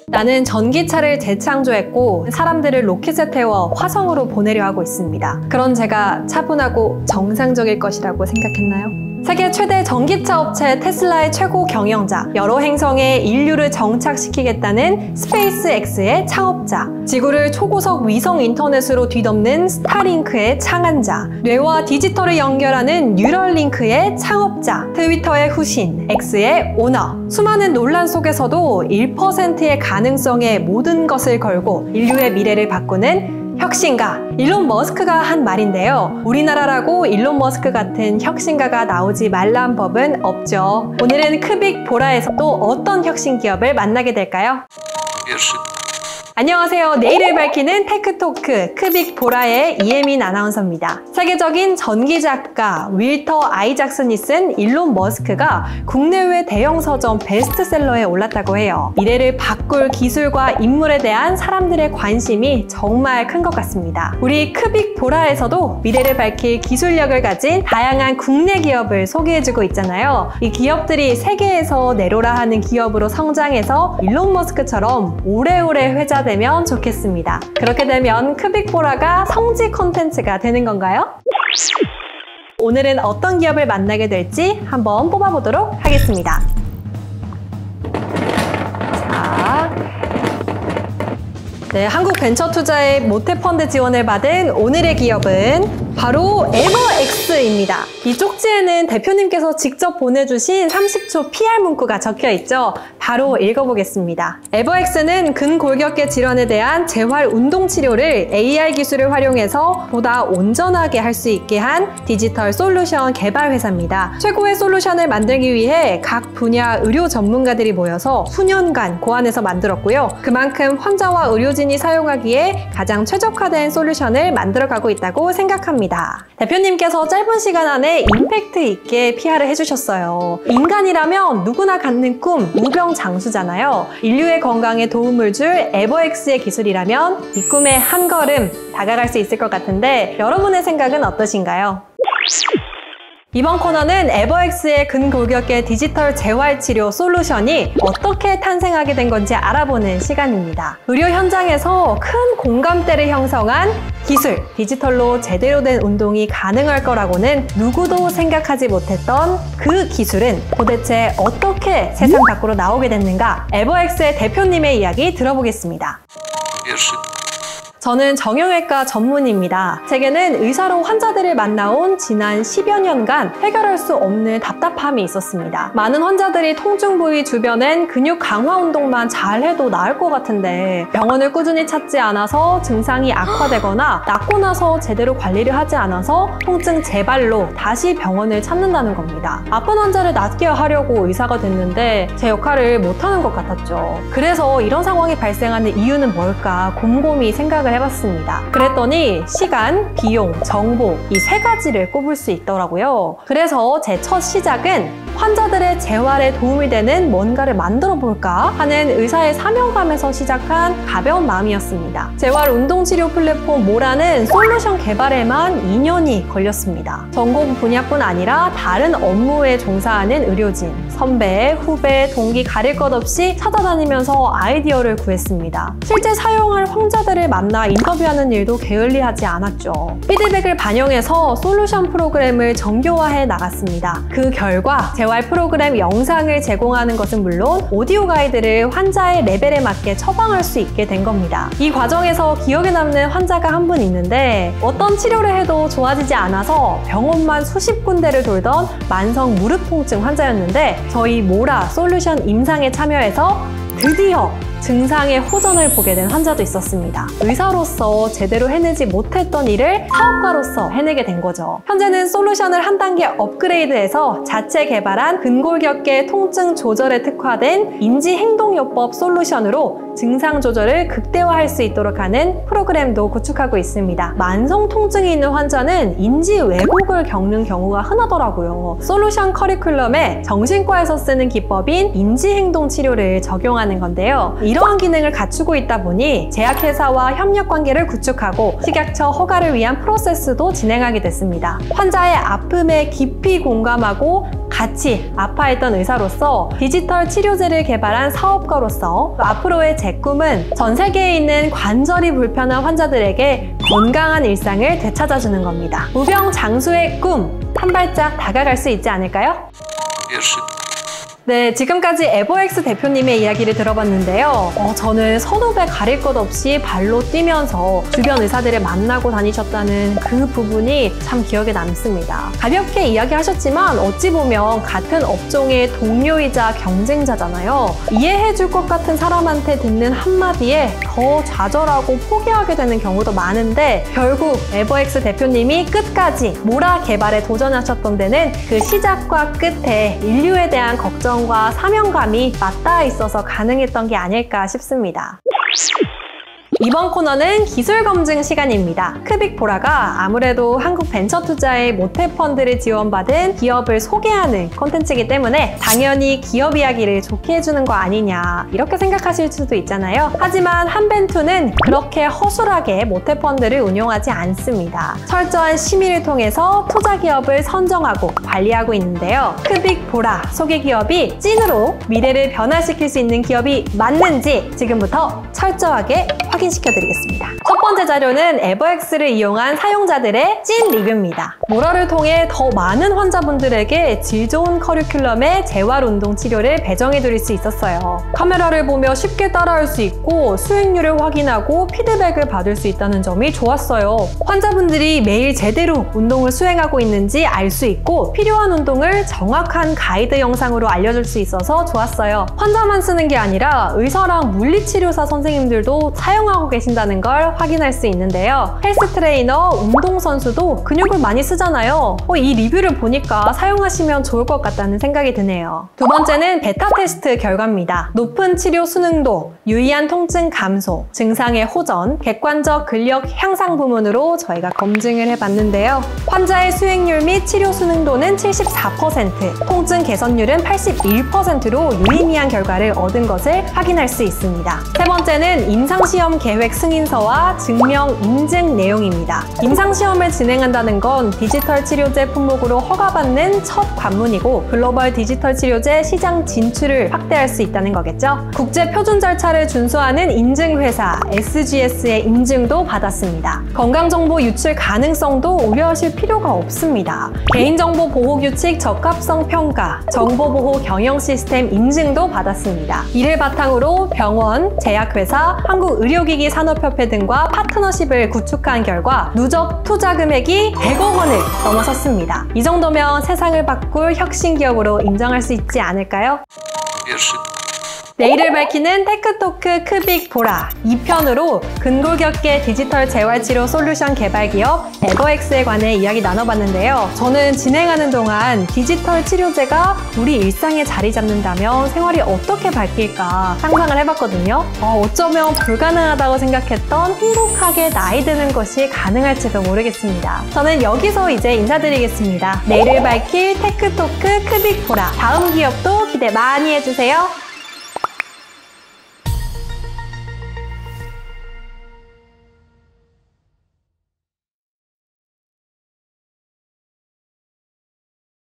나는 전기차를 재창조했고 사람들을 로켓에 태워 화성으로 보내려 하고 있습니다. 그런 제가 차분하고 정상적일 것이라고 생각했나요? 세계 최대 전기차 업체 테슬라의 최고 경영자, 여러 행성에 인류를 정착시키겠다는 스페이스X의 창업자, 지구를 초고속 위성 인터넷으로 뒤덮는 스타링크의 창안자, 뇌와 디지털을 연결하는 뉴럴링크의 창업자, 트위터의 후신, X의 오너. 수많은 논란 속에서도 1%의 가능성에 모든 것을 걸고 인류의 미래를 바꾸는 혁신가, 일론 머스크가 한 말인데요. 우리나라라고 일론 머스크 같은 혁신가가 나오지 말란 법은 없죠. 오늘은 크빅 보라에서 또 어떤 혁신 기업을 만나게 될까요? 안녕하세요. 내일을 밝히는 테크토크 크빅 보라의 이혜민 아나운서입니다. 세계적인 전기작가 윌터 아이작슨이 쓴 일론 머스크가 국내외 대형 서점 베스트셀러에 올랐다고 해요. 미래를 바꿀 기술과 인물에 대한 사람들의 관심이 정말 큰 것 같습니다. 우리 크빅 보라에서도 미래를 밝힐 기술력을 가진 다양한 국내 기업을 소개해주고 있잖아요. 이 기업들이 세계에서 내로라 하는 기업으로 성장해서 일론 머스크처럼 오래오래 회자 되면 좋겠습니다. 그렇게 되면 크빅 보라가 성지 콘텐츠가 되는 건가요? 오늘은 어떤 기업을 만나게 될지 한번 뽑아보도록 하겠습니다. 자, 네, 한국벤처투자의 모태펀드 지원을 받은 오늘의 기업은 바로 에버엑스입니다. 이 쪽지에는 대표님께서 직접 보내주신 30초 PR 문구가 적혀 있죠. 바로 읽어보겠습니다. 에버엑스는 근골격계 질환에 대한 재활 운동 치료를 AI 기술을 활용해서 보다 온전하게 할 수 있게 한 디지털 솔루션 개발 회사입니다. 최고의 솔루션을 만들기 위해 각 분야 의료 전문가들이 모여서 수년간 고안해서 만들었고요. 그만큼 환자와 의료진이 사용하기에 가장 최적화된 솔루션을 만들어가고 있다고 생각합니다. 대표님께서 짧은 시간 안에 임팩트 있게 PR을 해주셨어요. 인간이라면 누구나 갖는 꿈, 무병장수잖아요. 인류의 건강에 도움을 줄 에버엑스의 기술이라면 이 꿈에 한 걸음 다가갈 수 있을 것 같은데 여러분의 생각은 어떠신가요? 이번 코너는 에버엑스의 근골격계 디지털 재활치료 솔루션이 어떻게 탄생하게 된 건지 알아보는 시간입니다. 의료 현장에서 큰 공감대를 형성한 기술, 디지털로 제대로 된 운동이 가능할 거라고는 누구도 생각하지 못했던 그 기술은 도대체 어떻게 세상 밖으로 나오게 됐는가? 에버엑스의 대표님의 이야기 들어보겠습니다. 저는 정형외과 전문의입니다. 제게는 의사로 환자들을 만나온 지난 10여 년간 해결할 수 없는 답답함이 있었습니다. 많은 환자들이 통증 부위 주변엔 근육 강화 운동만 잘해도 나을 것 같은데 병원을 꾸준히 찾지 않아서 증상이 악화되거나 낫고 나서 제대로 관리를 하지 않아서 통증 재발로 다시 병원을 찾는다는 겁니다. 아픈 환자를 낫게 하려고 의사가 됐는데 제 역할을 못하는 것 같았죠. 그래서 이런 상황이 발생하는 이유는 뭘까 곰곰이 생각을 해봤습니다. 그랬더니 시간, 비용, 정보 이 세 가지를 꼽을 수 있더라고요. 그래서 제 첫 시작은 환자들의 재활에 도움이 되는 뭔가를 만들어 볼까 하는 의사의 사명감에서 시작한 가벼운 마음이었습니다. 재활 운동치료 플랫폼 모라는 솔루션 개발에만 2년이 걸렸습니다. 전공 분야뿐 아니라 다른 업무에 종사하는 의료진, 선배, 후배, 동기 가릴 것 없이 찾아다니면서 아이디어를 구했습니다. 실제 사용할 환자들을 만나 인터뷰하는 일도 게을리하지 않았죠. 피드백을 반영해서 솔루션 프로그램을 정교화해 나갔습니다. 그 결과 재활 프로그램 영상을 제공하는 것은 물론 오디오 가이드를 환자의 레벨에 맞게 처방할 수 있게 된 겁니다. 이 과정에서 기억에 남는 환자가 한 분 있는데 어떤 치료를 해도 좋아지지 않아서 병원만 수십 군데를 돌던 만성 무릎 통증 환자였는데 저희 모라 솔루션 임상에 참여해서 드디어 증상의 호전을 보게 된 환자도 있었습니다. 의사로서 제대로 해내지 못했던 일을 사업가로서 해내게 된 거죠. 현재는 솔루션을 한 단계 업그레이드해서 자체 개발한 근골격계 통증 조절에 특화된 인지행동요법 솔루션으로 증상 조절을 극대화할 수 있도록 하는 프로그램도 구축하고 있습니다. 만성 통증이 있는 환자는 인지 왜곡을 겪는 경우가 흔하더라고요. 솔루션 커리큘럼에 정신과에서 쓰는 기법인 인지행동 치료를 적용하는 건데요. 이러한 기능을 갖추고 있다 보니 제약회사와 협력관계를 구축하고 식약처 허가를 위한 프로세스도 진행하게 됐습니다. 환자의 아픔에 깊이 공감하고 같이 아파했던 의사로서 디지털 치료제를 개발한 사업가로서 앞으로의 제 꿈은 전 세계에 있는 관절이 불편한 환자들에게 건강한 일상을 되찾아주는 겁니다. 무병장수의 꿈, 한 발짝 다가갈 수 있지 않을까요? 네, 지금까지 에버엑스 대표님의 이야기를 들어봤는데요. 저는 선후배 가릴 것 없이 발로 뛰면서 주변 의사들을 만나고 다니셨다는 그 부분이 참 기억에 남습니다. 가볍게 이야기하셨지만 어찌 보면 같은 업종의 동료이자 경쟁자잖아요. 이해해줄 것 같은 사람한테 듣는 한마디에 더 좌절하고 포기하게 되는 경우도 많은데 결국 에버엑스 대표님이 끝까지 모라 개발에 도전하셨던 데는 그 시작과 끝에 인류에 대한 걱정과 사명감이 맞닿아 있어서 가능했던 게 아닐까 싶습니다. 이번 코너는 기술 검증 시간입니다. 크빅보라가 아무래도 한국 벤처 투자의 모태펀드를 지원받은 기업을 소개하는 콘텐츠이기 때문에 당연히 기업 이야기를 좋게 해주는 거 아니냐 이렇게 생각하실 수도 있잖아요. 하지만 한벤투는 그렇게 허술하게 모태펀드를 운용하지 않습니다. 철저한 심의를 통해서 투자 기업을 선정하고 관리하고 있는데요. 크빅보라 소개 기업이 찐으로 미래를 변화시킬 수 있는 기업이 맞는지 지금부터 철저하게 확인시켜드리겠습니다. 첫 번째 자료는 에버엑스를 이용한 사용자들의 찐 리뷰입니다. 모라를 통해 더 많은 환자분들에게 질 좋은 커리큘럼의 재활운동 치료를 배정해드릴 수 있었어요. 카메라를 보며 쉽게 따라할 수 있고 수익률을 확인하고 피드백을 받을 수 있다는 점이 좋았어요. 환자분들이 매일 제대로 운동을 수행하고 있는지 알 수 있고 필요한 운동을 정확한 가이드 영상으로 알려줄 수 있어서 좋았어요. 환자만 쓰는 게 아니라 의사랑 물리치료사 선생님들도 사용하고 계신다는 걸 확인할 수 있는데요. 헬스 트레이너, 운동선수도 근육을 많이 쓰잖아요. 이 리뷰를 보니까 사용하시면 좋을 것 같다는 생각이 드네요. 두 번째는 베타 테스트 결과입니다. 높은 치료 수능도, 유의한 통증 감소, 증상의 호전, 객관적 근력 향상 부문으로 저희가 검증을 해봤는데요. 환자의 수익률 및 치료 수능도는 74%, 통증 개선율은 81%로 유의미한 결과를 얻은 것을 확인할 수 있습니다. 세 번째는 임상시험 계획 승인서와 증명 인증 내용입니다. 임상시험을 진행한다는 건 디지털 치료제 품목으로 허가받는 첫 관문이고 글로벌 디지털 치료제 시장 진출을 확대할 수 있다는 거겠죠. 국제 표준 절차를 준수하는 인증회사 SGS의 인증도 받았습니다. 건강정보 유출 가능성도 우려하실 필요가 없습니다. 개인정보 보호규칙 적합성 평가, 정보보호 경영 시스템 인증도 받았습니다. 이를 바탕으로 병원, 제약회사, 한국의료기기 산업협회 등과 파트너십을 구축한 결과 누적 투자 금액이 100억 원을 넘어섰습니다. 이 정도면 세상을 바꿀 혁신 기업으로 인정할 수 있지 않을까요? 내일을 밝히는 테크토크 크빅보라 2편으로 근골격계 디지털 재활치료 솔루션 개발 기업 에버엑스에 관해 이야기 나눠봤는데요. 저는 진행하는 동안 디지털 치료제가 우리 일상에 자리 잡는다면 생활이 어떻게 바뀔까 상상을 해봤거든요. 어쩌면 불가능하다고 생각했던 행복하게 나이 드는 것이 가능할지도 모르겠습니다. 저는 여기서 이제 인사드리겠습니다. 내일을 밝힐 테크토크 크빅보라 다음 기업도 기대 많이 해주세요.